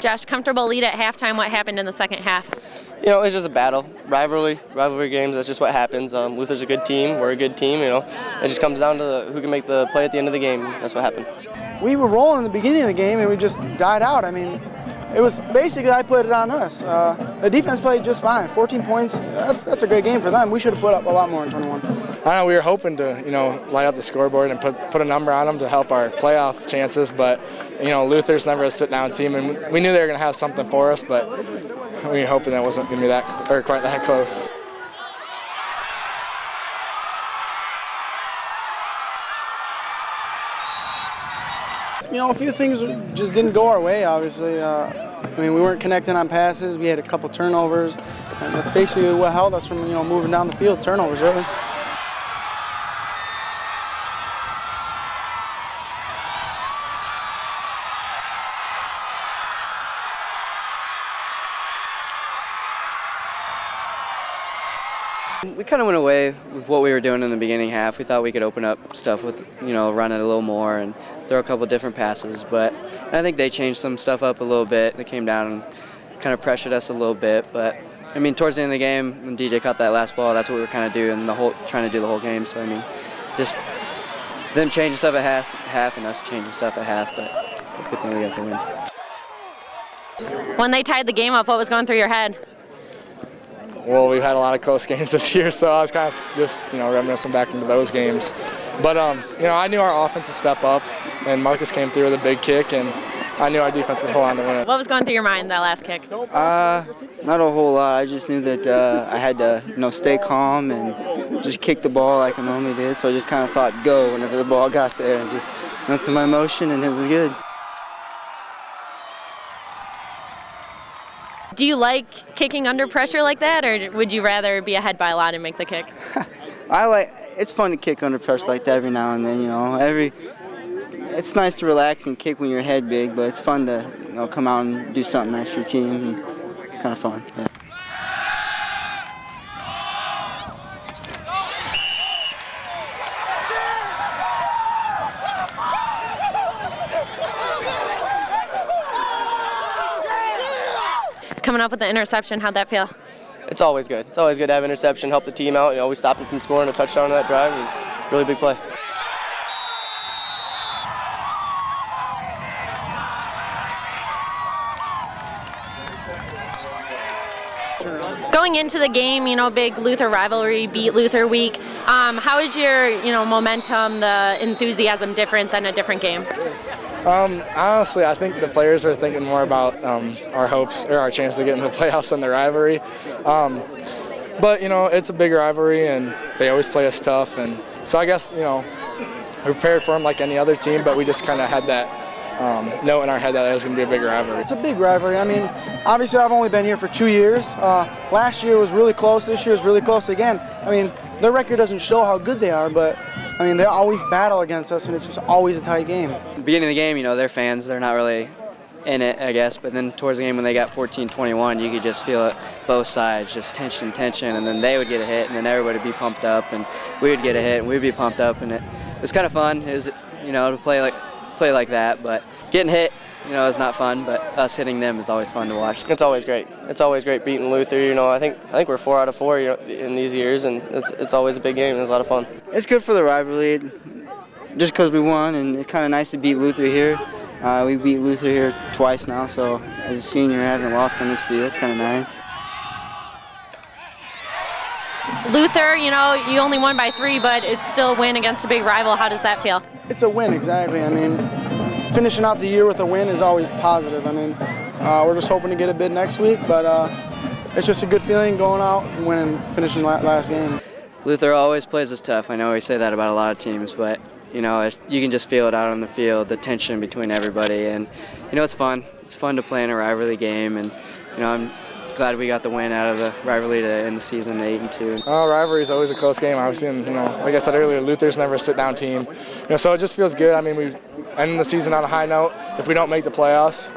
Josh, comfortable lead at halftime. What happened in the second half? You know, it's just a battle, rivalry games. That's just what happens. Luther's a good team. We're a good team. You know, it just comes down to who can make the play at the end of the game. That's what happened. We were rolling in the beginning of the game, and we just died out. I mean, it was basically I put it on us. The defense played just fine. 14 points. That's a great game for them. We should have put up a lot more in 21. I know we were hoping to, light up the scoreboard and put a number on them to help our playoff chances, but Luther's never a sit-down team, and we knew they were going to have something for us, but we were hoping that wasn't going to be quite that close. A few things just didn't go our way, obviously. We weren't connecting on passes. We had a couple turnovers, and that's basically what held us from, moving down the field. Turnovers, really. We kind of went away with what we were doing in the beginning half. We thought we could open up stuff with, run it a little more and throw a couple different passes. But I think they changed some stuff up a little bit. They came down and kind of pressured us a little bit. But, towards the end of the game, when DJ caught that last ball, that's what we were kind of doing, trying to do the whole game. So, just them changing stuff at half and us changing stuff at half. But good thing we got the win. When they tied the game up, what was going through your head? Well, we've had a lot of close games this year, so I was kind of just, reminiscing back into those games. But, I knew our offense would step up, and Marcus came through with a big kick, and I knew our defense would hold on to win it. What was going through your mind that last kick? Not a whole lot. I just knew that I had to, stay calm and just kick the ball like I normally did. So I just kind of thought go whenever the ball got there, and just went through my motion, and it was good. Do you like kicking under pressure like that, or would you rather be ahead by a lot and make the kick? It's fun to kick under pressure like that every now and then, It's nice to relax and kick when your head big, but it's fun to, come out and do something nice for your team. And it's kind of fun, yeah. Coming up with the interception, how'd that feel? It's always good. It's always good to have interception, help the team out. We stopped them from scoring a touchdown on that drive. It was a really big play. Going into the game, big Luther rivalry, beat Luther week. How is your, momentum, the enthusiasm different than a different game? Honestly, I think the players are thinking more about our hopes or our chance to get into the playoffs than the rivalry. But, it's a big rivalry, and they always play us tough. And so I guess, we're prepared for them like any other team, but we just kind of had that note in our head that it was going to be a big rivalry. It's a big rivalry. Obviously I've only been here for 2 years. Last year was really close. This year is really close again. Their record doesn't show how good they are, but they always battle against us, and it's just always a tight game. Beginning of the game, they're fans. They're not really in it, I guess. But then towards the game when they got 14-21, you could just feel it both sides, just tension, and then they would get a hit, and then everybody would be pumped up, and we would get a hit, and we'd be pumped up, and it was kind of fun. It was, to play like that, but getting hit, is not fun, but us hitting them is always fun to watch. It's always great. It's always great beating Luther. I think we're 4 out of 4 in these years, and it's always a big game. It's a lot of fun. It's good for the rivalry, just because we won, and it's kind of nice to beat Luther here. We beat Luther here twice now, so as a senior, I haven't lost on this field. It's kind of nice. Luther, you only won by 3, but it's still a win against a big rival. How does that feel? It's a win, exactly. Finishing out the year with a win is always positive. We're just hoping to get a bid next week, but it's just a good feeling going out and winning, finishing last game. Luther always plays us tough. I know we say that about a lot of teams, but you can just feel it out on the field, the tension between everybody, and it's fun. It's fun to play in a rivalry game, and I'm glad we got the win out of the rivalry to end the season 8-2. Rivalry is always a close game. Obviously, and like I said earlier, Luther's never a sit-down team. So it just feels good. We end the season on a high note. If we don't make the playoffs,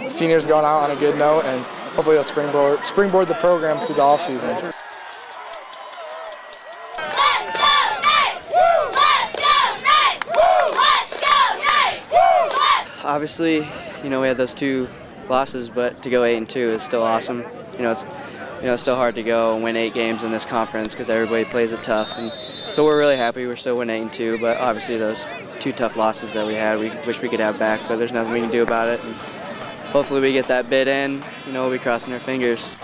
seniors going out on a good note, and hopefully it'll springboard the program through the offseason. Obviously, we had those 2 losses, but to go 8-2 is still awesome. It's still hard to go and win 8 games in this conference because everybody plays it tough, and so we're really happy we're still winning 8-2. But obviously, those 2 tough losses that we had, we wish we could have back, but there's nothing we can do about it. And hopefully, we get that bid in. We'll be crossing our fingers.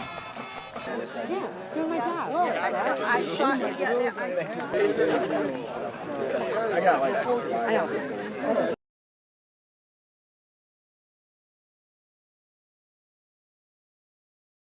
Doing my job. I know.